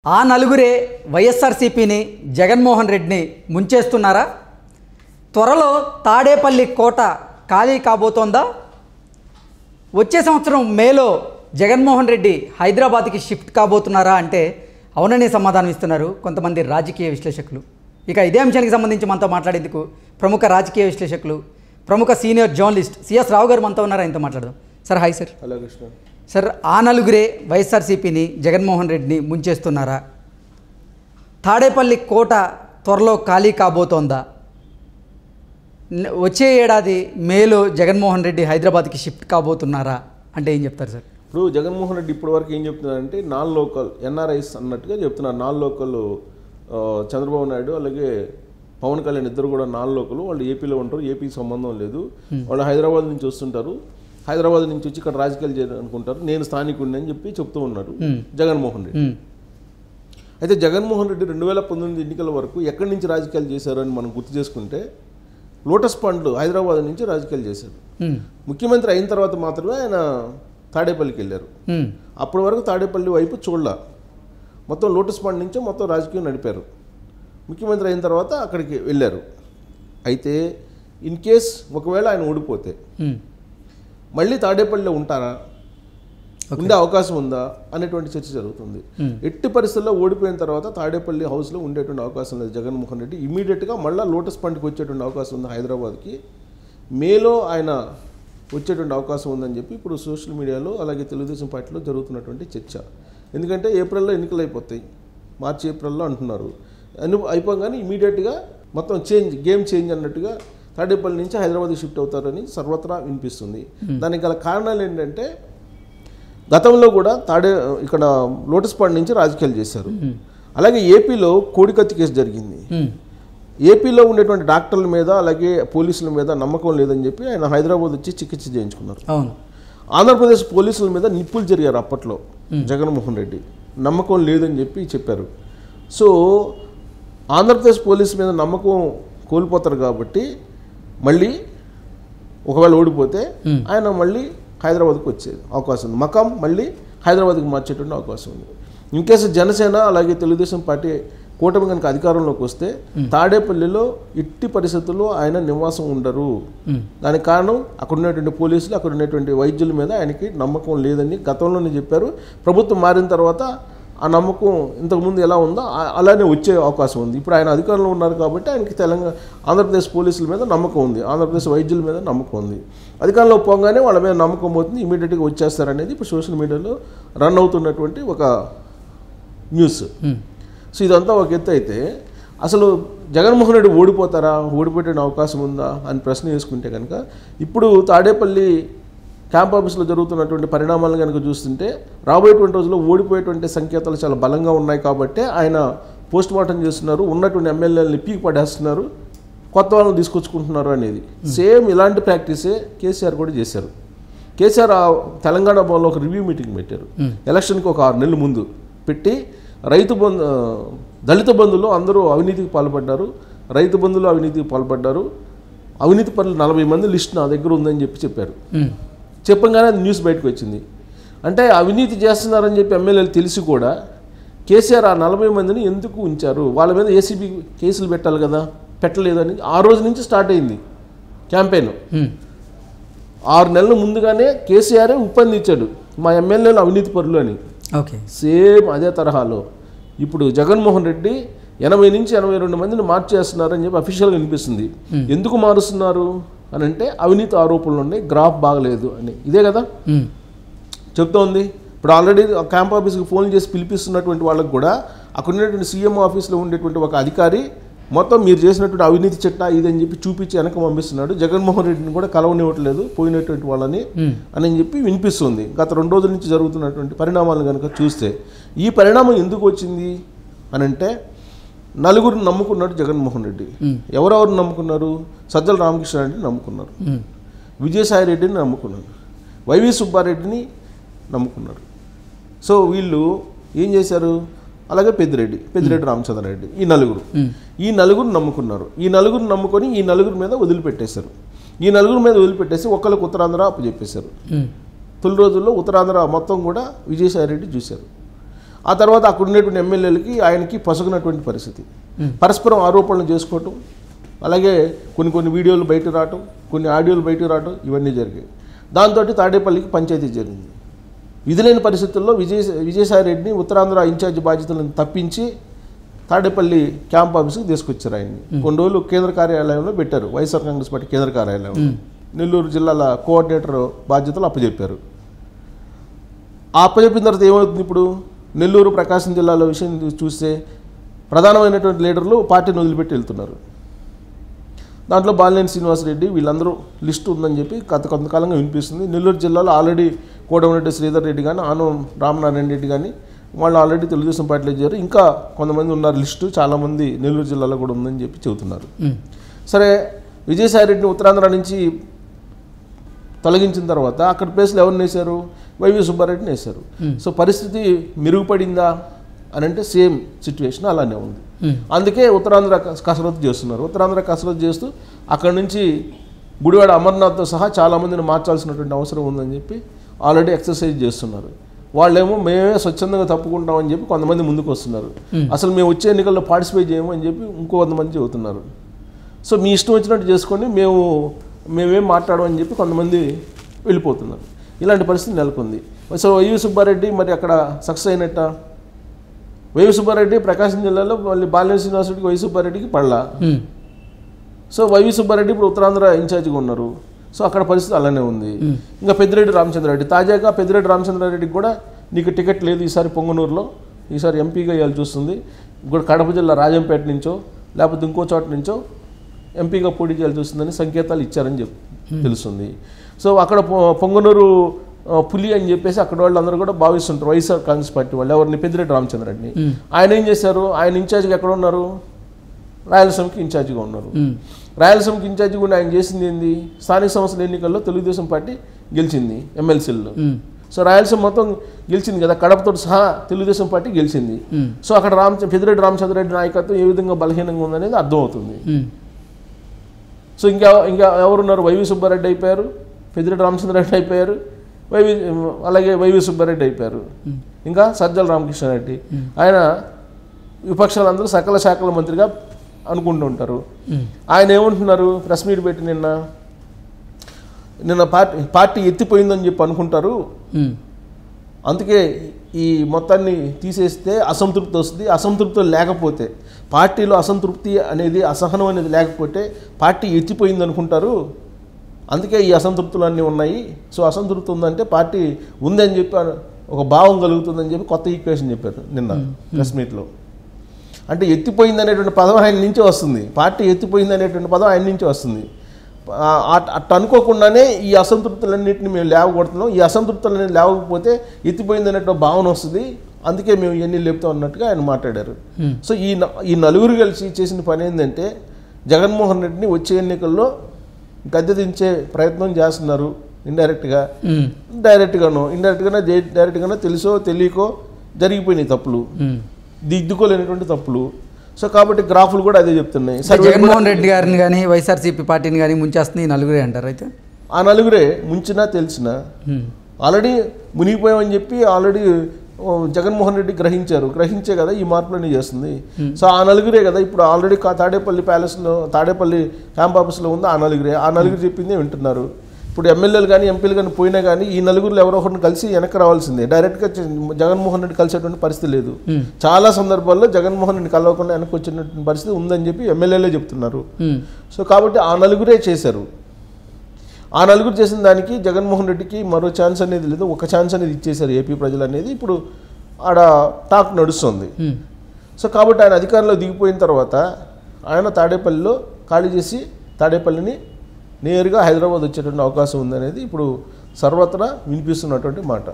ఆ నలుగురే వైఎస్ఆర్సీపీని జగన్మోహన్ రెడ్డిని ముంచేస్తున్నారా? త్వరలో తాడేపల్లి కోట ఖాళీ కాబోతోందా? వచ్చే సంవత్సరం మేలో జగన్మోహన్ రెడ్డి హైదరాబాద్కి షిఫ్ట్ కాబోతున్నారా అంటే అవుననే సమాధానం ఇస్తున్నారు కొంతమంది రాజకీయ విశ్లేషకులు. ఇక ఇదే అంశానికి సంబంధించి మనతో మాట్లాడేందుకు ప్రముఖ రాజకీయ విశ్లేషకులు, ప్రముఖ సీనియర్ జర్నలిస్ట్ సిఎస్ రావు గారు మనతో ఉన్నారు. ఆయనతో మాట్లాడదాం. Sir hi sir. Hello Krishna. Sir, ఆ నలుగురే వైఎస్ఆర్సీపీని జగన్మోహన్ రెడ్డిని ముంచేస్తున్నారా? తాడేపల్లి కోట త్వరలో ఖాళీ కాబోతోందా? వచ్చే ఏడాది మేలో జగన్మోహన్ రెడ్డి హైదరాబాద్కి షిఫ్ట్ కాబోతున్నారా అంటే ఏం చెప్తారు సార్? ఇప్పుడు జగన్మోహన్ రెడ్డి ఇప్పటి వరకు ఏం చెప్తున్నారంటే నాన్ లోకల్ ఎన్ఆర్ఐస్ అన్నట్టుగా చెప్తున్నారు. నాన్ లోకల్ చంద్రబాబు నాయుడు అలాగే పవన్ కళ్యాణ్ ఇద్దరు కూడా నాన్ లోకల్, వాళ్ళు ఏపీలో ఉంటారు, ఏపీకి సంబంధం లేదు, వాళ్ళు హైదరాబాద్ నుంచి వస్తుంటారు, హైదరాబాద్ నుంచి వచ్చి ఇక్కడ రాజకీయాలు చేయాలనుకుంటారు, నేను స్థానికుడిని అని చెప్పి చెప్తూ ఉన్నారు జగన్మోహన్ రెడ్డి. అయితే జగన్మోహన్ రెడ్డి 2019 ఎన్నికల వరకు ఎక్కడి నుంచి రాజకీయాలు చేశారు అని మనం గుర్తు చేసుకుంటే లోటస్ పాండ్లో హైదరాబాద్ నుంచి రాజకీయాలు చేశారు. ముఖ్యమంత్రి అయిన తర్వాత మాత్రమే ఆయన తాడేపల్లికి వెళ్ళారు. అప్పటి వరకు తాడేపల్లి వైపు చూడలా, మొత్తం లోటస్ పాండ్ నుంచే మొత్తం రాజకీయం నడిపారు. ముఖ్యమంత్రి అయిన తర్వాత అక్కడికి వెళ్ళారు. అయితే ఇన్ కేస్ ఒకవేళ ఆయన ఓడిపోతే మళ్ళీ తాడేపల్లిలో ఉంటారా, ఉండే అవకాశం ఉందా అనేటువంటి చర్చ జరుగుతుంది. ఎట్టి పరిస్థితుల్లో ఓడిపోయిన తర్వాత తాడేపల్లి హౌస్లో ఉండేటువంటి అవకాశం లేదు జగన్మోహన్ రెడ్డి. ఇమీడియట్గా మళ్ళీ లోటస్ పాండ్కి వచ్చేటువంటి అవకాశం ఉంది హైదరాబాద్కి. మేలో ఆయన వచ్చేటువంటి అవకాశం ఉందని చెప్పి ఇప్పుడు సోషల్ మీడియాలో అలాగే తెలుగుదేశం పార్టీలో జరుగుతున్నటువంటి చర్చ. ఎందుకంటే ఏప్రిల్లో ఎన్నికలు అయిపోతాయి, మార్చి ఏప్రిల్లో అంటున్నారు. అయిపోగానే ఇమీడియట్గా మొత్తం గేమ్ చేంజ్ అన్నట్టుగా తాడేపల్లి నుంచి హైదరాబాద్కి షిఫ్ట్ అవుతారని సర్వత్రా వినిపిస్తుంది. దానికి గల కారణాలు ఏంటంటే గతంలో కూడా ఇక్కడ లోటస్ పాండ్ నుంచి రాజకీయాలు చేశారు. అలాగే ఏపీలో కోడికత్తి కేసు జరిగింది. ఏపీలో ఉండేటువంటి డాక్టర్ల మీద అలాగే పోలీసుల మీద నమ్మకం లేదని చెప్పి ఆయన హైదరాబాద్ వచ్చి చికిత్స చేయించుకున్నారు. ఆంధ్రప్రదేశ్ పోలీసుల మీద నిప్పులు జరిగారు అప్పట్లో. జగన్మోహన్ రెడ్డి నమ్మకం లేదని చెప్పి చెప్పారు. సో ఆంధ్రప్రదేశ్ పోలీసు మీద నమ్మకం కోల్పోతారు కాబట్టి మళ్ళీ ఒకవేళ ఓడిపోతే ఆయన మళ్ళీ హైదరాబాద్కి వచ్చే అవకాశం ఉంది. మకాం మళ్ళీ హైదరాబాద్కి మార్చేటువంటి అవకాశం ఉంది. ఇన్కేస్ జనసేన అలాగే తెలుగుదేశం పార్టీ కూటమి కనుక అధికారంలోకి వస్తే తాడేపల్లిలో ఎట్టి పరిస్థితుల్లో ఆయన నివాసం ఉండరు. దానికి కారణం అక్కడ ఉన్నటువంటి పోలీసులు, అక్కడ ఉన్నటువంటి వైద్యుల మీద ఆయనకి నమ్మకం లేదని గతంలోనే చెప్పారు. ప్రభుత్వం మారిన తర్వాత ఆ నమ్మకం ఇంతకుముందు ఎలా ఉందో అలానే వచ్చే అవకాశం ఉంది. ఇప్పుడు ఆయన అధికారంలో ఉన్నారు కాబట్టి ఆయనకి ఆంధ్రప్రదేశ్ పోలీసుల మీద నమ్మకం ఉంది, ఆంధ్రప్రదేశ్ వైద్యుల మీద నమ్మకం ఉంది. అధికారంలో పోగానే వాళ్ళ మీద నమ్మకం పోతుంది, ఇమీడియట్గా వచ్చేస్తారనేది ఇప్పుడు సోషల్ మీడియాలో రన్ అవుతున్నటువంటి ఒక న్యూస్. సో ఇదంతా ఒక ఎత్తు అయితే అసలు జగన్మోహన్ రెడ్డి ఓడిపోతారా, ఓడిపోయే అవకాశం ఉందా అని ప్రశ్న వేసుకుంటే కనుక ఇప్పుడు తాడేపల్లి క్యాంప్ ఆఫీస్లో జరుగుతున్నటువంటి పరిణామాలను కనుక చూస్తుంటే రాబోయేటువంటి రోజుల్లో ఓడిపోయేటువంటి సంకేతాలు చాలా బలంగా ఉన్నాయి. కాబట్టి ఆయన పోస్ట్ మార్టం చేస్తున్నారు, ఉన్నటువంటి ఎమ్మెల్యేలని పీకి పడేస్తున్నారు, కొత్త వాళ్ళని తీసుకొచ్చుకుంటున్నారు అనేది. సేమ్ ఇలాంటి ప్రాక్టీసే కేసీఆర్ కూడా చేశారు. కేసీఆర్ తెలంగాణ భవన్లో ఒక రివ్యూ మీటింగ్ పెట్టారు. ఎలక్షన్కి ఒక 6 నెలల ముందు పెట్టి దళిత బంధులో అందరూ అవినీతికి పాల్పడ్డారు, రైతు బంధులో అవినీతికి పాల్పడ్డారు, అవినీతి పనులు 40 మంది లిస్ట్ నా దగ్గర ఉందని చెప్పారు. చెప్పగానే అది న్యూస్ బయటకు వచ్చింది. అంటే అవినీతి చేస్తున్నారని చెప్పి ఎమ్మెల్యేలు తెలిసి కూడా కేసీఆర్ ఆ 40 మందిని ఎందుకు ఉంచారు, వాళ్ళ మీద ఏసీబీ కేసులు పెట్టాలి కదా, పెట్టలేదని ఆ రోజు నుంచి స్టార్ట్ అయింది క్యాంపెయిన్. 6 నెలల ముందుగానే కేసీఆర్ ఉప్పందించాడు మా ఎమ్మెల్యేలు అవినీతి పరులు అని. సేమ్ అదే తరహాలో ఇప్పుడు జగన్మోహన్ రెడ్డి 80 నుంచి 82 మందిని మార్చేస్తున్నారని చెప్పి అఫీషియల్గా వినిపిస్తుంది. ఎందుకు మారుస్తున్నారు అని అంటే అవినీతి ఆరోపణలు ఉన్నాయి, గ్రాఫ్ బాగలేదు అని. ఇదే కదా చెప్తా ఉంది. ఇప్పుడు ఆల్రెడీ క్యాంప్ ఆఫీస్కి ఫోన్ చేసి పిలిపిస్తున్నటువంటి వాళ్ళకు కూడా అక్కడ ఉన్నటువంటి సీఎం ఆఫీస్లో ఉండేటువంటి ఒక అధికారి మొత్తం మీరు చేసినటువంటి అవినీతి చట్టా ఇదని చెప్పి చూపించి వెనక పంపిస్తున్నాడు. జగన్మోహన్ రెడ్డిని కూడా కలవనివ్వట్లేదు పోయినటువంటి వాళ్ళని అని చెప్పి వినిపిస్తుంది. గత 2 రోజుల నుంచి జరుగుతున్నటువంటి పరిణామాలను కనుక చూస్తే ఈ పరిణామం ఎందుకు వచ్చింది అని అంటే నలుగురిని నమ్ముకున్నాడు జగన్మోహన్ రెడ్డి. ఎవరెవరు నమ్ముకున్నారు? సజ్జల రామకృష్ణారెడ్డిని నమ్ముకున్నారు, విజయసాయి రెడ్డిని నమ్ముకున్నారు, వైవి సుబ్బారెడ్డిని నమ్ముకున్నారు. సో వీళ్ళు ఏం చేశారు? అలాగే పెద్దిరెడ్డి రామచంద్రారెడ్డి, ఈ నలుగురు నమ్ముకున్నారు. ఈ నలుగురు నమ్ముకొని ఈ నలుగురి మీద వదిలిపెట్టేశారు. ఈ నలుగురి మీద వదిలిపెట్టేసి ఒక్కళ్ళకి ఉత్తరాంధ్ర అప్పు చెప్పేశారు. తొలి రోజుల్లో ఉత్తరాంధ్ర మొత్తం కూడా విజయసాయి రెడ్డి చూశారు. ఆ తర్వాత అక్కడ ఉండేటువంటి ఎమ్మెల్యేలకి ఆయనకి పొసగినటువంటి పరిస్థితి, పరస్పరం ఆరోపణలు చేసుకోవటం, అలాగే కొన్ని వీడియోలు బయటకు రావటం, కొన్ని ఆడియోలు బయటకు రావటం, ఇవన్నీ జరిగాయి. దాంతో తాడేపల్లికి పంచాయతీ జరిగింది. విధులేని పరిస్థితుల్లో విజయసాయి రెడ్డిని ఉత్తరాంధ్ర ఇన్ఛార్జి బాధ్యతలను తప్పించి తాడేపల్లి క్యాంప్ ఆఫీస్కి తీసుకొచ్చారు. ఆయన్ని కొన్ని రోజులు కేంద్ర కార్యాలయంలో పెట్టారు, వైఎస్ఆర్ కాంగ్రెస్ పార్టీ కేంద్ర కార్యాలయంలో. నెల్లూరు జిల్లాల కోఆర్డినేటర్ బాధ్యతలు అప్పచెప్పారు. అప్పచెప్పిన తర్వాత ఏమవుతుంది, ఇప్పుడు నెల్లూరు ప్రకాశం జిల్లాలో విషయం చూస్తే ప్రధానమైనటువంటి లీడర్లు పార్టీని వదిలిపెట్టి వెళ్తున్నారు. దాంట్లో బాలినేని శ్రీనివాసరెడ్డి వీళ్ళందరూ లిస్టు ఉందని చెప్పి కొంతకాలంగా వినిపిస్తుంది. నెల్లూరు జిల్లాలో ఆల్రెడీ కోటమిరెడ్డి శ్రీధర్ రెడ్డి కానీ, ఆనం రామనారాయణ రెడ్డి కానీ వాళ్ళు ఆల్రెడీ తెలుగుదేశం పార్టీలో చేరారు. ఇంకా కొంతమంది ఉన్నారు, లిస్టు చాలామంది నెల్లూరు జిల్లాలో కూడా ఉందని చెప్పి చెబుతున్నారు. సరే, విజయసాయి రెడ్డిని ఉత్తరాంధ్ర నుంచి తొలగించిన తర్వాత అక్కడ ప్లేస్లో ఎవరిని వేశారు, వైవి సుబ్బారెడ్డిని వేశారు. సో పరిస్థితి మెరుగుపడిందా అని అంటే సేమ్ సిచ్యువేషన్ అలానే ఉంది. అందుకే ఉత్తరాంధ్ర కసరత్తు చేస్తున్నారు. ఉత్తరాంధ్ర కసరత్తు చేస్తూ అక్కడ నుంచి గుడివాడ అమర్నాథ్తో సహా చాలామందిని మార్చాల్సినటువంటి అవసరం ఉందని చెప్పి ఆల్రెడీ ఎక్సర్సైజ్ చేస్తున్నారు. వాళ్ళేమో మేమే స్వచ్ఛందంగా తప్పుకుంటామని చెప్పి కొంతమంది ముందుకు వస్తున్నారు. అసలు మేము వచ్చే ఎన్నికల్లో పార్టిసిపేట్ చేయము అని చెప్పి ఇంకో 100 మంది చెబుతున్నారు. సో మీ ఇష్టం వచ్చినట్టు చేసుకొని మేమేం మాట్లాడమని చెప్పి కొంతమంది వెళ్ళిపోతున్నారు. ఇలాంటి పరిస్థితి నెలకొంది. సో వైవి సుబ్బారెడ్డి మరి అక్కడ సక్సెస్ అయినట్ట. వైవి సుబ్బారెడ్డి ప్రకాశం జిల్లాలో మళ్ళీ బాలినేని శ్రీనివాసరెడ్డికి వైవి సుబ్బారెడ్డికి పడలా. సో వైవి సుబ్బారెడ్డి ఇప్పుడు ఉత్తరాంధ్ర ఇన్ఛార్జిగా ఉన్నారు. సో అక్కడ పరిస్థితి అలానే ఉంది. ఇంకా పెద్దిరెడ్డి రామచంద్రారెడ్డి, తాజాగా పెద్దిరెడ్డి రామచంద్రారెడ్డికి కూడా నీకు టికెట్ లేదు ఈసారి పొంగనూరులో, ఈసారి ఎంపీగా ఇవ్వాలి చూస్తుంది. ఇప్పుడు కడప జిల్లా రాజంపేట నుంచో లేకపోతే ఇంకో చోట నుంచో ఎంపీగా పోటీ చేయాల్సి చూస్తుందని సంకేతాలు ఇచ్చారని తెలుస్తుంది. సో అక్కడ పొంగనూరు పులి అని చెప్పేసి అక్కడ వాళ్ళందరూ కూడా భావిస్తుంటారు, వైఎస్ఆర్ కాంగ్రెస్ పార్టీ వాళ్ళు. ఎవరిని? పెద్దిరెడ్డి రామచంద్రారెడ్డిని. ఆయన ఏం చేశారు, ఆయన ఇన్ఛార్జిగా ఎక్కడ ఉన్నారు, రాయలసీమకి ఇన్ఛార్జిగా ఉన్నారు. రాయలసీమకి ఇన్ఛార్జిగా ఉండి ఆయన చేసింది ఏంది, స్థానిక సంస్థల ఎన్నికల్లో తెలుగుదేశం పార్టీ గెలిచింది ఎమ్మెల్సీల్లో. సో రాయలసీమ మొత్తం గెలిచింది కదా, కడపతో సహా తెలుగుదేశం పార్టీ గెలిచింది. సో అక్కడ పెద్దిరెడ్డి రామచంద్రారెడ్డి నాయకత్వం ఏ విధంగా బలహీనంగా ఉందనేది అర్థమవుతుంది. సో ఇంకా ఎవరున్నారు, వైవి సుబ్బారెడ్డి అయిపోయారు, పెద్దిరెడ్డి రామచంద్రారెడ్డి అయిపోయారు, అలాగే వైవి సుబ్బారెడ్డి అయిపోయారు. ఇంకా సజ్జల రామకృష్ణారెడ్డి, ఆయన విపక్షాలందరూ సకల శాఖల మంత్రిగా అనుకుంటూ ఉంటారు. ఆయన ఏమంటున్నారు, ప్రెస్ మీట్ పెట్టి నిన్న పార్టీ ఎత్తిపోయిందని చెప్పి అనుకుంటారు. అందుకే ఈ మొత్తాన్ని తీసేస్తే అసంతృప్తి వస్తుంది. అసంతృప్తి లేకపోతే, పార్టీలో అసంతృప్తి అనేది, అసహనం అనేది లేకపోతే పార్టీ ఎత్తిపోయింది అనుకుంటారు. అందుకే ఈ అసంతృప్తులు అన్నీ ఉన్నాయి. సో అసంతృప్తి ఉందంటే పార్టీ ఉందని చెప్పి ఒక భావం కలుగుతుందని చెప్పి కొత్త ఈక్వేషన్ చెప్పారు నిన్న ప్రెస్ మీట్లో. అంటే ఎత్తిపోయింది అనేటువంటి పదం ఆయన నుంచే వస్తుంది, పార్టీ ఎత్తిపోయింది అనేటువంటి పదం ఆయన నుంచే వస్తుంది. అట్ట అనుకోకుండానే ఈ అసంతృప్తులన్నింటినీ మేము లేవగొడుతున్నాం. ఈ అసంతృప్తులన్నీ లేవకపోతే ఎత్తిపోయింది అనేటువంటి భావన వస్తుంది, అందుకే మేము ఇవన్నీ లేపుతాం అన్నట్టుగా ఆయన మాట్లాడారు. సో ఈ నలుగురు కలిసి చేసిన పని ఏంటంటే జగన్మోహన్ రెడ్డిని వచ్చే ఎన్నికల్లో గద్దె దించే ప్రయత్నం చేస్తున్నారు. డైరెక్ట్గానో తెలుసో తెలియకో జరిగిపోయినాయి తప్పులు, దిద్దుకోలేనటువంటి తప్పులు. సో కాబట్టి గ్రాఫులు కూడా అదే చెప్తున్నాయి. జగన్మోహన్ రెడ్డి గారిని కానీ వైఎస్ఆర్సీపీ పార్టీని కానీ ముంచేస్తుంది ఈ నలుగురే అంటారు. అయితే ఆ నలుగురే ముంచినా తెలిసినా ఆల్రెడీ మునిగిపోయామని చెప్పి ఆల్రెడీ జగన్మోహన్ రెడ్డి గ్రహించే కదా ఈ మార్పులన్నీ చేస్తుంది. సో ఆ నలుగురే కదా ఇప్పుడు ఆల్రెడీ తాడేపల్లి ప్యాలెస్లో, తాడేపల్లి క్యాంప్ ఆఫీస్లో ఉంది. ఆ నలుగురు చెప్పిందే వింటున్నారు. ఇప్పుడు ఎమ్మెల్యేలు కానీ ఎంపీలు కానీ పోయినా కానీ ఈ నలుగురులో ఎవరో ఒకరిని కలిసి వెనక్కి రావాల్సిందే. డైరెక్ట్గా జగన్మోహన్ రెడ్డి కలిసేటువంటి పరిస్థితి లేదు. చాలా సందర్భాల్లో జగన్మోహన్ రెడ్డి కలవకుండా వెనక్కి వచ్చినటువంటి పరిస్థితి ఉందని చెప్పి ఎమ్మెల్యేలే చెప్తున్నారు. సో కాబట్టి ఆ నలుగురే చేశారు. ఆ నలుగురు చేసిన దానికి జగన్మోహన్ రెడ్డికి మరో ఛాన్స్ అనేది లేదు, ఒక ఛాన్స్ అనేది ఇచ్చేశారు ఏపీ ప్రజలు అనేది ఇప్పుడు ఆడ టాక్ నడుస్తుంది. సో కాబట్టి ఆయన అధికారంలో దిగిపోయిన తర్వాత ఆయన తాడేపల్లిలో ఖాళీ చేసి తాడేపల్లిని నేరుగా హైదరాబాద్ వచ్చేటువంటి అవకాశం ఉందనేది ఇప్పుడు సర్వత్రా వినిపిస్తున్నటువంటి మాట.